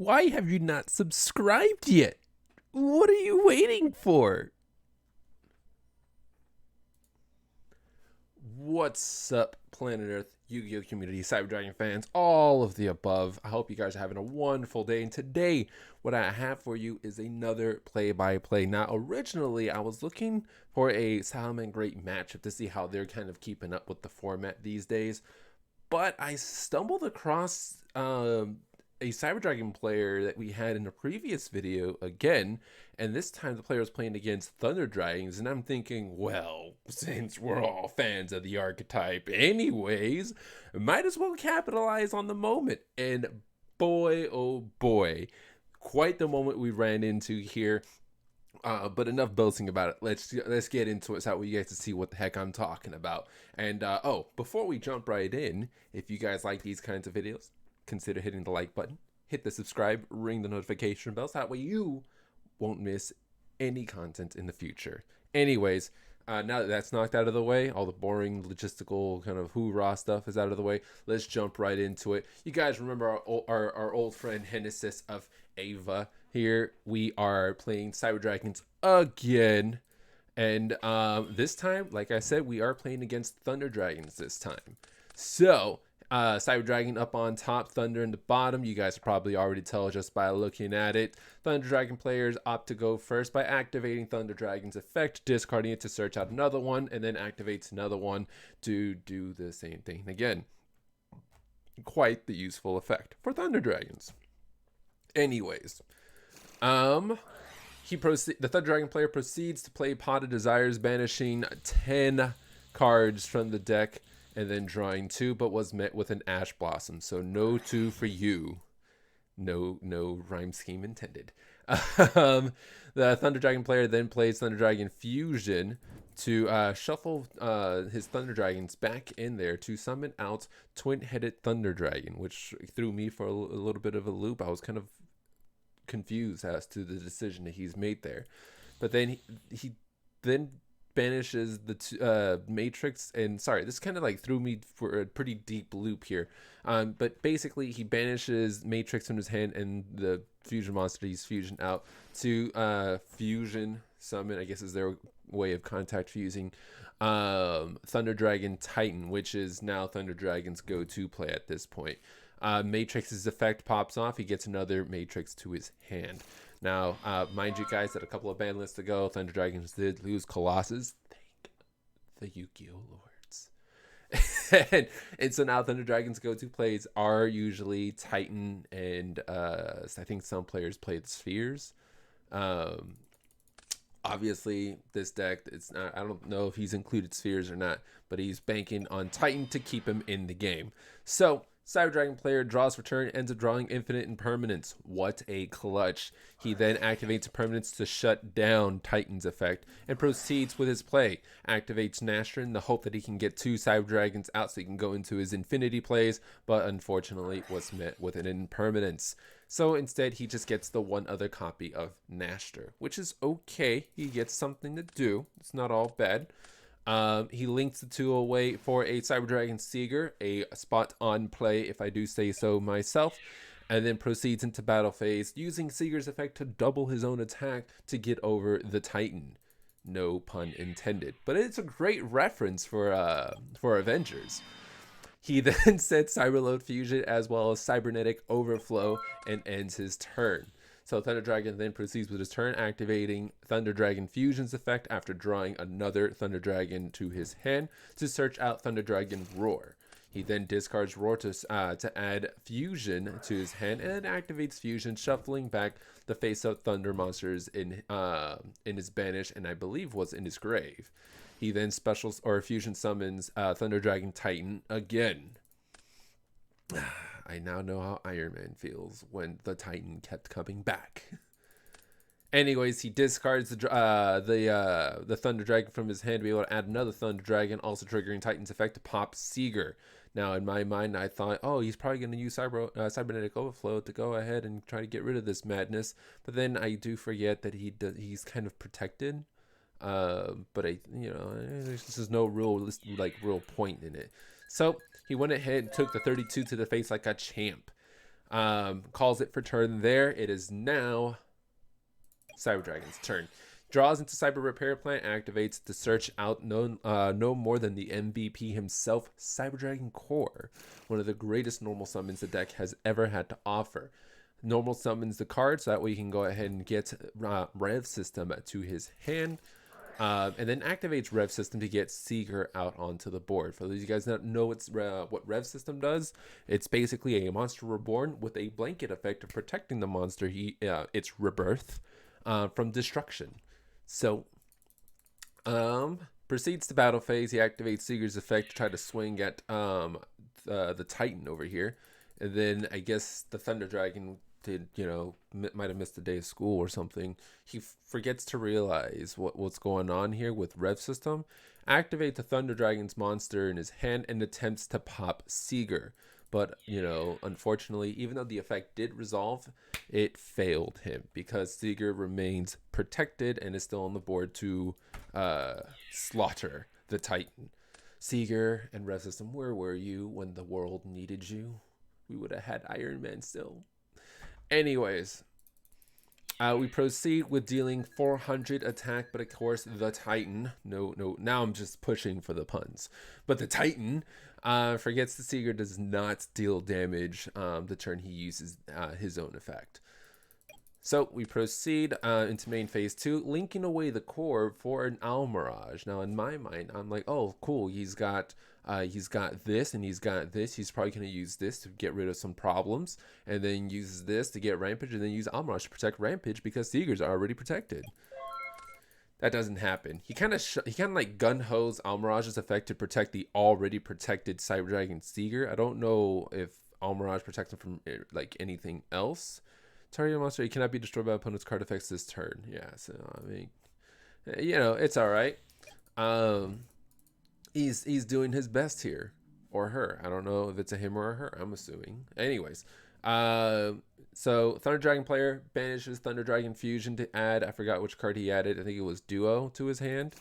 why have you not subscribed yet? What are you waiting for? What's up, Planet Earth, Yu-Gi-Oh community, Cyber Dragon fans, all of the above? I hope you guys are having a wonderful day. And today, what I have for you is another play-by-play. Now, originally, I was looking for a Salamangreat matchup to see how they're kind of keeping up with the format these days. But I stumbled across a Cyber Dragon player that we had in a previous video again, and this time the player was playing against Thunder Dragons, and I'm thinking, well, since we're all fans of the archetype anyways, might as well capitalize on the moment. And boy, oh boy, quite the moment we ran into here. But enough boasting about it. Let's get into it so you guys can see what the heck I'm talking about. And before we jump right in, if you guys like these kinds of videos, consider hitting the like button, hit the subscribe, ring the notification bells. That way you won't miss any content in the future. Anyways, now that that's knocked out of the way, all the boring logistical kind of hoorah stuff is out of the way, let's jump right into it. You guys remember our old friend Genesis of Ava. Here we are playing Cyber Dragons again. And this time, like I said, we are playing against Thunder Dragons this time. So, Cyber Dragon up on top, Thunder in the bottom. You guys probably already tell just by looking at it. Thunder Dragon players opt to go first by activating Thunder Dragon's effect, discarding it to search out another one, and then activates another one to do the same thing again. Quite the useful effect for Thunder Dragons. Anyways, the Thunder Dragon player proceeds to play Pot of Desires, banishing 10 cards from the deck and then drawing 2, but was met with an Ash Blossom. So no 2 for you. No rhyme scheme intended. The Thunder Dragon player then plays Thunder Dragon Fusion to shuffle his Thunder Dragons back in there to summon out Twin-Headed Thunder Dragon, which threw me for a little bit of a loop. I was kind of confused as to the decision that he's made there. But then he then banishes the Matrix, and sorry, this kind of like threw me for a pretty deep loop here. But basically he banishes Matrix from his hand and the fusion monster he's fusion out to fusion summon, I guess is their way of contact fusing, Thunder Dragon Titan, which is now Thunder Dragon's go-to play at this point. Matrix's effect pops off. He gets another Matrix to his hand. Now, mind you guys that a couple of ban lists ago, Thunder Dragons did lose Colossus. Thank the Yu-Gi-Oh lords. and so now Thunder Dragons go-to plays are usually Titan, and I think some players played Spheres. Obviously, this deck, it's not, I don't know if he's included Spheres or not, but he's banking on Titan to keep him in the game. So, Cyber Dragon player draws for turn, ends up drawing infinite impermanence. What a clutch. He then activates impermanence to shut down Titan's effect and proceeds with his play. Activates Nashrin in the hope that he can get 2 Cyber Dragons out so he can go into his infinity plays, but unfortunately was met with an impermanence. So instead he just gets the one other copy of Nashter, which is okay. He gets something to do. It's not all bad. He links the 2 away for a Cyber Dragon Seeger, a spot on play if I do say so myself, and then proceeds into battle phase using Seeger's effect to double his own attack to get over the Titan. No pun intended, but it's a great reference for Avengers. He then sets Cyberload Fusion as well as Cybernetic Overflow and ends his turn. So Thunder Dragon then proceeds with his turn, activating Thunder Dragon Fusion's effect after drawing another Thunder Dragon to his hand to search out Thunder Dragon Roar. He then discards Roar to add Fusion to his hand and activates Fusion, shuffling back the face-up Thunder monsters in his banish, and I believe was in his grave. He then Fusion summons Thunder Dragon Titan again. I now know how Iron Man feels when the Titan kept coming back. Anyways, he discards the Thunder Dragon from his hand to be able to add another Thunder Dragon, also triggering Titan's effect to pop Seeger. Now, in my mind, I thought, oh, he's probably going to use Cybernetic Overflow to go ahead and try to get rid of this madness. But then I do forget that he's kind of protected. But there's just no real point in it. So he went ahead and took the 32 to the face like a champ. Calls it for turn there. It is now Cyber Dragon's turn. Draws into Cyber Repair Plant, activates to search out no more than the MVP himself, Cyber Dragon Core, one of the greatest normal summons the deck has ever had to offer. Normal summons the card so that way you can go ahead and get Rev System to his hand. And then activates Rev System to get Seeker out onto the board. For those of you guys that know what Rev System does, it's basically a monster reborn with a blanket effect of protecting the monster, its rebirth, from destruction. So, proceeds to battle phase. He activates Seeker's effect to try to swing at the Titan over here. And then I guess the Thunder Dragon did, might have missed a day of school or something. He forgets to realize what's going on here with Rev System. Activate the Thunder Dragon's monster in his hand and attempts to pop Seeger. But, unfortunately, even though the effect did resolve, it failed him because Seeger remains protected and is still on the board to slaughter the Titan. Seeger and Rev System, where were you when the world needed you? We would have had Iron Man still. Anyways, we proceed with dealing 400 attack, but of course the Titan, no, now I'm just pushing for the puns, but the Titan forgets the Seeger does not deal damage the turn he uses his own effect. So we proceed into main phase 2, linking away the core for an Almirage. Now in my mind, I'm like, oh cool, he's got this and he's got this. He's probably going to use this to get rid of some problems, and then uses this to get Rampage, and then use Almirage to protect Rampage because Seegers are already protected. That doesn't happen. He kind of like gun-hos Almirage's effect to protect the already protected Cyber Dragon Seeger. I don't know if Almirage protects him from like anything else. Target monster, he cannot be destroyed by opponent's card effects this turn. Yeah, so I mean, it's all right. He's doing his best here, or her. I don't know if it's a him or a her. I'm assuming. Anyways, so Thunder Dragon player banishes Thunder Dragon Fusion to add. I forgot which card he added. I think it was Duo to his hand.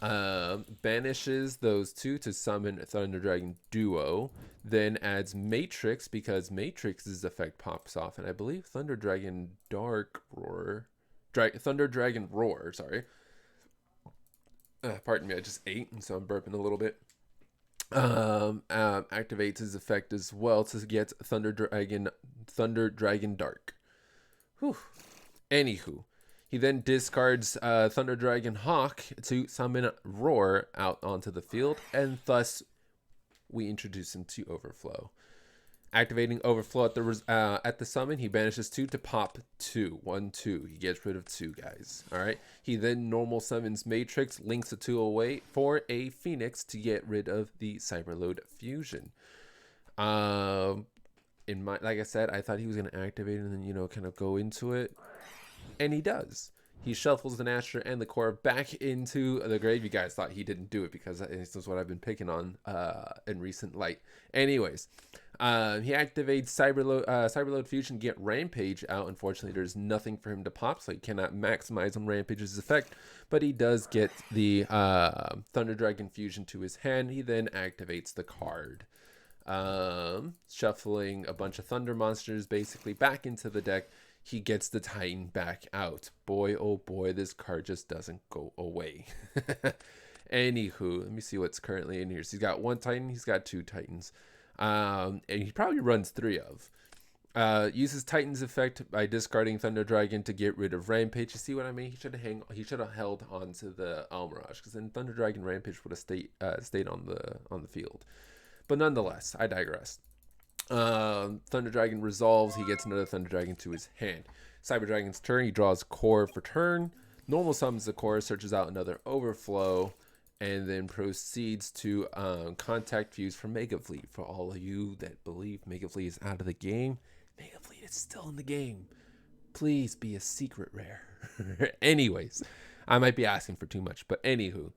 Banishes those two to summon Thunder Dragon Duo. Then adds Matrix because Matrix's effect pops off, and I believe Thunder Dragon Dark Roar, Thunder Dragon Roar. Sorry. Pardon me, I just ate, and so I'm burping a little bit. Activates his effect as well to get Thunder Dragon Dark. Whew. Anywho, he then discards Thunder Dragon Hawk to summon Roar out onto the field, and thus we introduce him to Overflow. Activating Overflow at the summon, he banishes 2 to pop 2. 1, 2. He gets rid of 2 guys. All right. He then normal summons Matrix, links a 2 away for a Phoenix to get rid of the Cyberload Fusion. Like I said, I thought he was going to activate and then kind of go into it, and he does. He shuffles the Nasher and the core back into the grave. You guys thought he didn't do it because this is what I've been picking on in recent light. Anyways, he activates Cyberload Fusion, get Rampage out. Unfortunately, there's nothing for him to pop, so he cannot maximize on Rampage's effect. But he does get the Thunder Dragon Fusion to his hand. He then activates the card. Shuffling a bunch of Thunder monsters basically back into the deck. He gets the Titan back out. Boy, oh boy, this card just doesn't go away. Anywho, let me see what's currently in here. So he's got 1 Titan, he's got 2 Titans. And he probably runs 3 of. Uses Titan's effect by discarding Thunder Dragon to get rid of Rampage. You see what I mean? He should have held on to the Almirage, because then Thunder Dragon Rampage would have stayed on the field. But nonetheless, I digress. Thunder Dragon resolves. He gets another Thunder Dragon to his hand. Cyber Dragon's turn. He draws Core for turn. Normal summons the Core, searches out another Overflow, and then proceeds to contact Fuse for Mega Fleet. For all of you that believe Mega Fleet is out of the game, Mega Fleet is still in the game. Please be a secret rare. Anyways, I might be asking for too much, but anywho.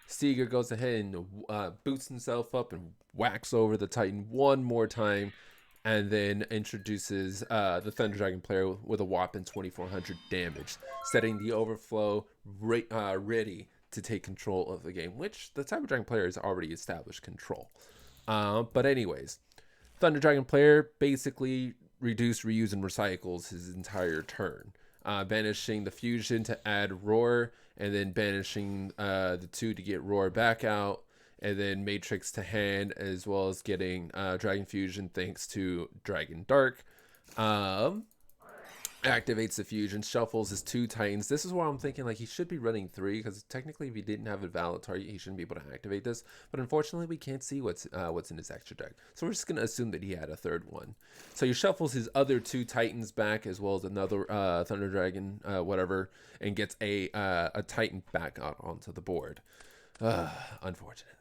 Seeger goes ahead and boots himself up and whacks over the Titan one more time, and then introduces the Thunder Dragon player with a whopping 2400 damage, setting the Overflow ready to take control of the game, which the Cyber Dragon player has already established control. But anyways, Thunder Dragon player basically reduce, reuse, and recycles his entire turn, banishing the fusion to add roar, and then banishing the 2 to get roar back out, and then matrix to hand, as well as getting dragon fusion thanks to dragon dark. Activates the fusion, shuffles his 2 titans. This is why I'm thinking like he should be running 3, because technically if he didn't have a valid target, he shouldn't be able to activate this. But unfortunately, we can't see what's in his extra deck, so we're just gonna assume that he had a 3rd one. So he shuffles his other 2 titans back, as well as another thunder dragon, whatever, and gets a titan back out onto the board. Unfortunately.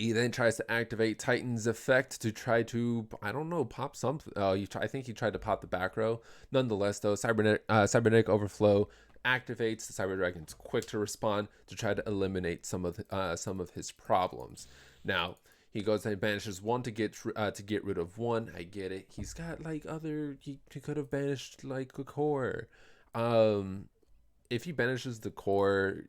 He then tries to activate Titan's effect to try to, I don't know, pop something. I think he tried to pop the back row. Nonetheless, though, Cybernetic Overflow activates. The Cyber Dragon's quick to respond to try to eliminate some of his problems. Now, he goes and banishes 1 to get rid of 1. I get it. He's got like he could have banished like a core. If he banishes the core,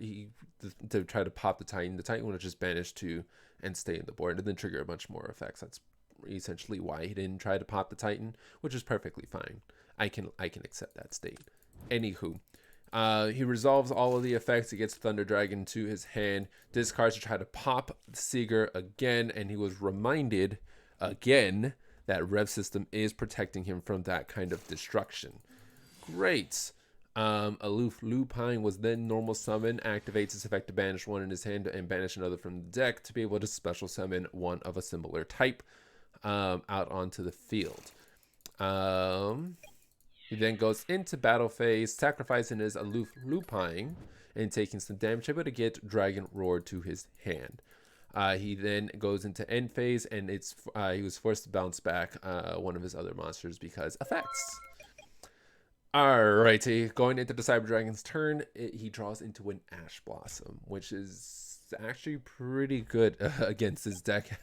to try to pop the Titan would have just banished 2 and stay in the board and then trigger a bunch more effects. That's essentially why he didn't try to pop the Titan, which is perfectly fine. I can accept that state. Anywho, he resolves all of the effects. He gets Thunder Dragon to his hand, discards to try to pop Seeger again, and he was reminded again that Rev System is protecting him from that kind of destruction. Great. Aloof Lupine was then normal summon, activates his effect to banish 1 in his hand and banish another from the deck to be able to special summon 1 of a similar type out onto the field. He then goes into battle phase, sacrificing his Aloof Lupine and taking some damage, able to get Dragon Roar to his hand. He then goes into end phase, and he was forced to bounce back one of his other monsters because effects. Alrighty, going into the Cyber Dragon's turn, he draws into an Ash Blossom, which is actually pretty good against his deck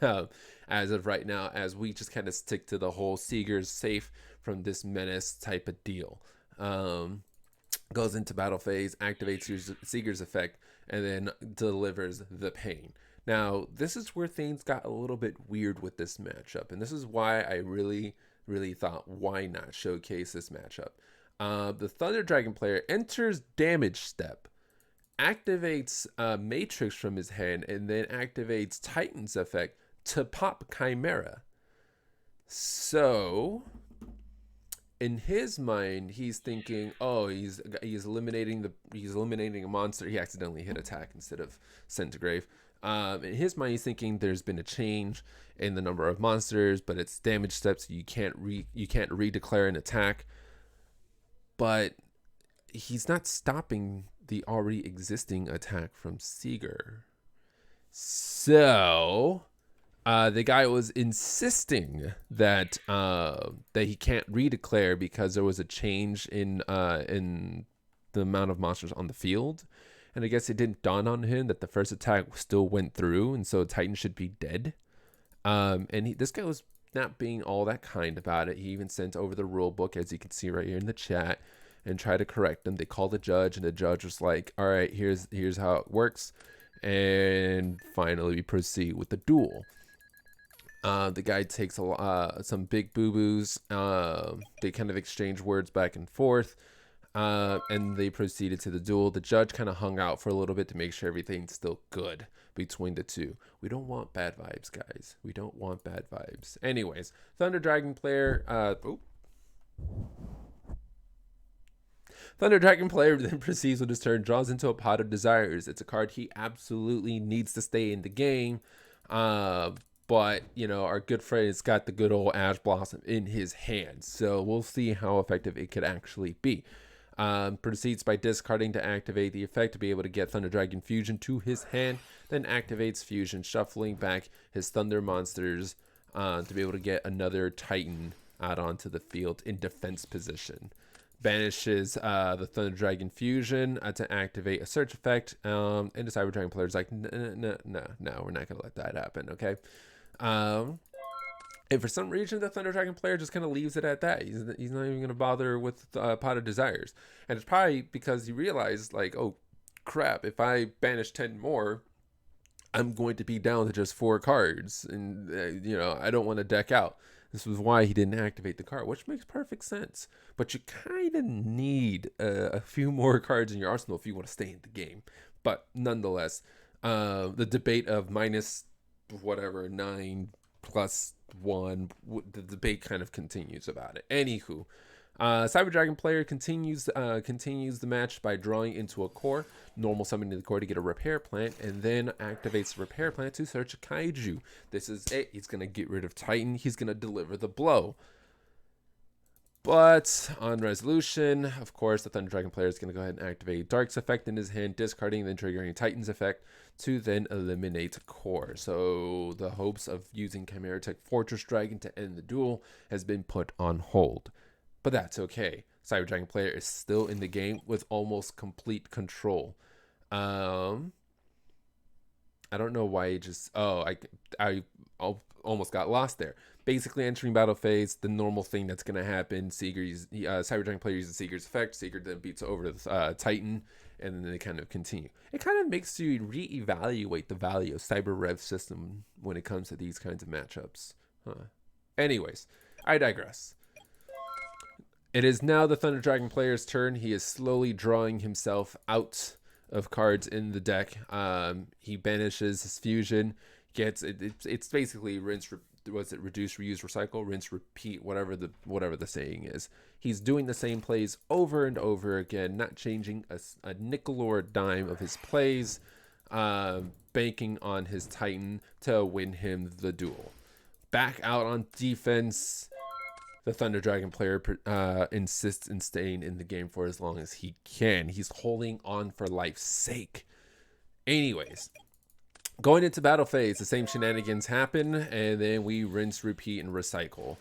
as of right now, as we just kind of stick to the whole Seeger's safe from this menace type of deal. Goes into battle phase, activates Seeger's effect, and then delivers the pain. Now, this is where things got a little bit weird with this matchup, and this is why I really thought, why not showcase this matchup? The Thunder Dragon player enters damage step, activates Matrix from his hand, and then activates Titan's effect to pop Chimera. So, in his mind, he's thinking, oh, he's eliminating a monster. He accidentally hit attack instead of Centigrave. In his mind, he's thinking there's been a change in the number of monsters, but it's damage steps. So you can't redeclare an attack. But he's not stopping the already existing attack from Seeger. So the guy was insisting that he can't redeclare because there was a change in the amount of monsters on the field. And I guess it didn't dawn on him that the first attack still went through, and so Titan should be dead. This guy was not being all that kind about it. He even sent over the rule book, as you can see right here in the chat, and tried to correct them. They called the judge, and the judge was like, all right, here's how it works. And finally we proceed with the duel. The guy takes some big boo-boos. They kind of exchange words back and forth, and they proceeded to the duel. The judge kind of hung out for a little bit to make sure everything's still good between the two. We don't want bad vibes, guys. We don't want bad vibes. Anyways, Thunder Dragon player. Thunder Dragon player then proceeds with his turn, draws into a Pot of Desires. It's a card he absolutely needs to stay in the game. But, you know, our good friend has got the good old Ash Blossom in his hand. So we'll see how effective it could actually be. Proceeds by discarding to activate the effect to be able to get Thunder Dragon Fusion to his hand. Then activates Fusion, shuffling back his Thunder monsters to be able to get another Titan out onto the field in defense position. Banishes the Thunder Dragon Fusion to activate a search effect. And the Cyber Dragon player is like, no, we're not going to let that happen, okay? And for some reason, the Thunder Dragon player just kind of leaves it at that. He's not even going to bother with Pot of Desires. And it's probably because he realized, like, oh, crap, if I banish 10 more, I'm going to be down to just 4 cards, and I don't want to deck out. This was why he didn't activate the card, which makes perfect sense. But you kind of need a few more cards in your arsenal if you want to stay in the game. But nonetheless, the debate of minus whatever 9 plus 1, the debate kind of continues about it. Anywho, Cyber Dragon player continues the match by drawing into a core, normal summoning the core to get a repair plant, and then activates the repair plant to search a kaiju. This is it. He's gonna get rid of Titan. He's gonna deliver the blow. But on resolution, of course, the Thunder Dragon player is going to go ahead and activate Dark's effect in his hand, discarding, then triggering Titan's effect to then eliminate core. So the hopes of using Chimera Tech Fortress Dragon to end the duel has been put on hold. But that's okay. Cyber Dragon player is still in the game with almost complete control. I don't know why he just... Oh, I almost got lost there. Basically, entering battle phase, the normal thing that's going to happen, Cyber Dragon player uses Seeger's effect, Seeger then beats over the Titan, and then they kind of continue. It kind of makes you reevaluate the value of Cyber Rev's system when it comes to these kinds of matchups. Anyways, I digress. It is now the Thunder Dragon player's turn. He is slowly drawing himself out of cards in the deck. He banishes his fusion, gets it's basically reduce, reuse, recycle, rinse, repeat, whatever the saying is. He's doing the same plays over and over again, not changing a nickel or a dime of his plays, banking on his Titan to win him the duel. Back out on defense, the Thunder Dragon player insists in staying in the game for as long as he can. He's holding on for life's sake. Anyways, going into battle phase, the same shenanigans happen, and then we rinse, repeat, and recycle.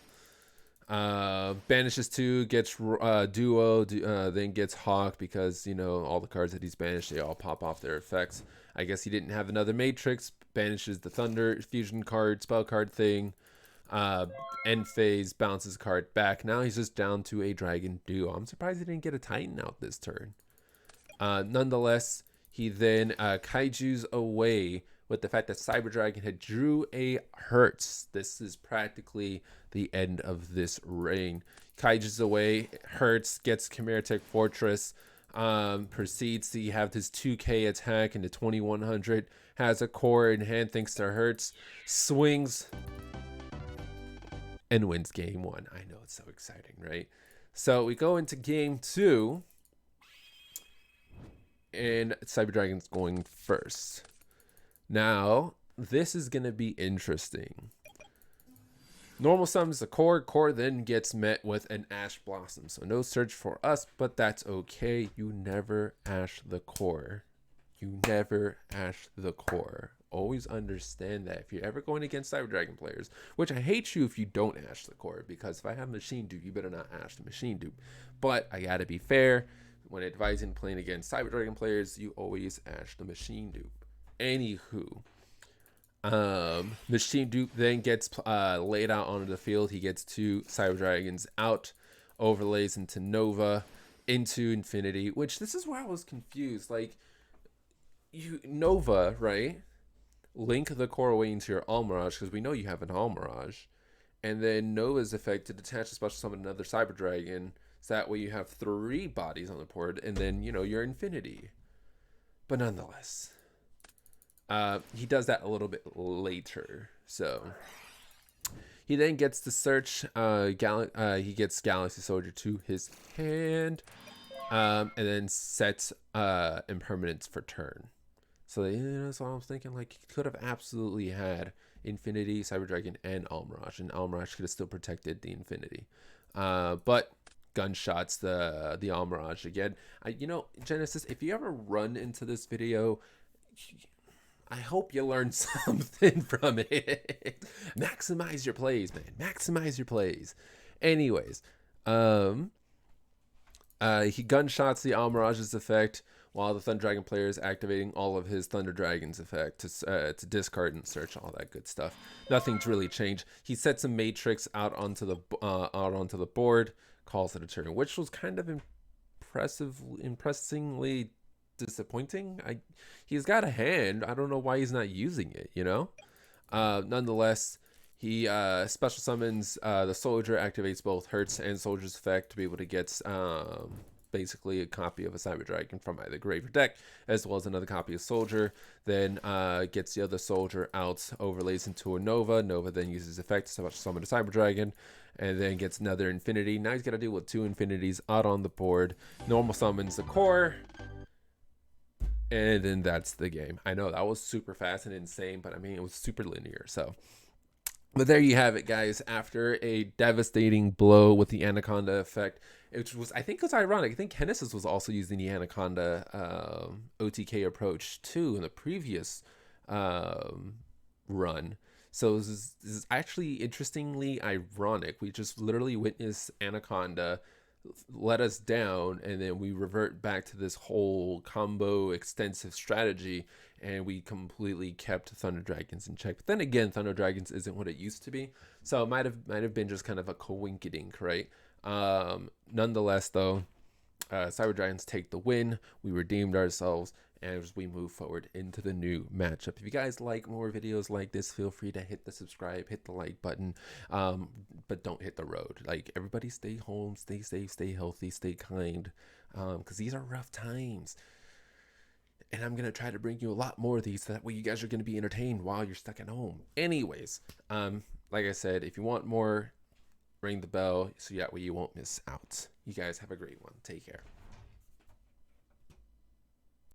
Banishes 2, gets Duo, then gets Hawk because, all the cards that he's banished, they all pop off their effects. I guess he didn't have another Matrix, banishes the Thunder Fusion card, spell card thing. End phase, bounces a card back. Now he's just down to a Dragon Duo. I'm surprised he didn't get a Titan out this turn. Nonetheless, he then kaiju's away with the fact that Cyber Dragon had drew a Hertz. This is practically the end of this reign. Kaiju's away, Hertz gets Chimera Tech Fortress, proceeds to have his 2k attack into 2100, has a core in hand thanks to Hertz, swings, and wins game 1. I know, it's so exciting, right? So we go into game 2, and Cyber Dragon's going first. Now, this is going to be interesting. Normal summons the core. Core then gets met with an Ash Blossom. So no search for us, but that's okay. You never Ash the core. You never Ash the core. Always understand that if you're ever going against Cyber Dragon players, which I hate you if you don't Ash the core, because if I have Machine Dupe, you better not Ash the Machine Dupe. But I gotta be fair. When advising playing against Cyber Dragon players, you always Ash the Machine Dupe. Anywho, Machine Dupe then gets laid out onto the field. He gets 2 Cyber Dragons out, overlays into Nova, into Infinity, which this is where I was confused. Like, Nova, right? Link the core away into your Almirage, because we know you have an Almirage. And then Nova's effect to detach a special summon another Cyber Dragon. So that way you have 3 bodies on the board, and then, your Infinity. But nonetheless, he does that a little bit later. So he then gets to search. He gets Galaxy Soldier to his hand, and then sets Impermanence for turn. So that's what I was thinking. Like, he could have absolutely had Infinity, Cyber Dragon, and Almirage, and Almirage could have still protected the Infinity. But gunshots the Almirage again. Genesis, if you ever run into this video, I hope you learned something from it. Maximize your plays, man. Maximize your plays. Anyways, he gunshots the Almirage's effect while the Thunder Dragon player is activating all of his Thunder Dragon's effect to discard and search, all that good stuff. Nothing's really changed. He sets a Matrix out onto the board, calls it a turn, which was kind of impressingly disappointing. He's got a hand. I don't know why he's not using it. Nonetheless, he special summons the soldier, activates both Hurts and Soldier's effect to be able to get basically a copy of a Cyber Dragon from either grave or deck, as well as another copy of Soldier. Then gets the other Soldier out, overlays into a Nova. Nova then uses effect to special summon a Cyber Dragon, and then gets another Infinity. Now he's got to deal with 2 Infinities out on the board. Normal summons the core, and then that's the game. I know that was super fast and insane, but I mean, it was super linear. But there you have it, guys. After a devastating blow with the Anaconda effect, which was, I think, was ironic. I think Genesis was also using the Anaconda OTK approach too in the previous run. So this is actually interestingly ironic. We just literally witnessed Anaconda let us down, and then we revert back to this whole combo extensive strategy, and we completely kept Thunder Dragons in check. But then again, Thunder Dragons isn't what it used to be, so it might have been just kind of a coinkydink, right? Nonetheless, though, Cyber Dragons take the win. We redeemed ourselves, and as we move forward into the new matchup. If you guys like more videos like this, feel free to hit the subscribe, hit the like button, but don't hit the road. Like, everybody stay home, stay safe, stay healthy, stay kind, because these are rough times. And I'm going to try to bring you a lot more of these, so that way you guys are going to be entertained while you're stuck at home. Anyways, like I said, if you want more, ring the bell so that way you won't miss out. You guys have a great one. Take care.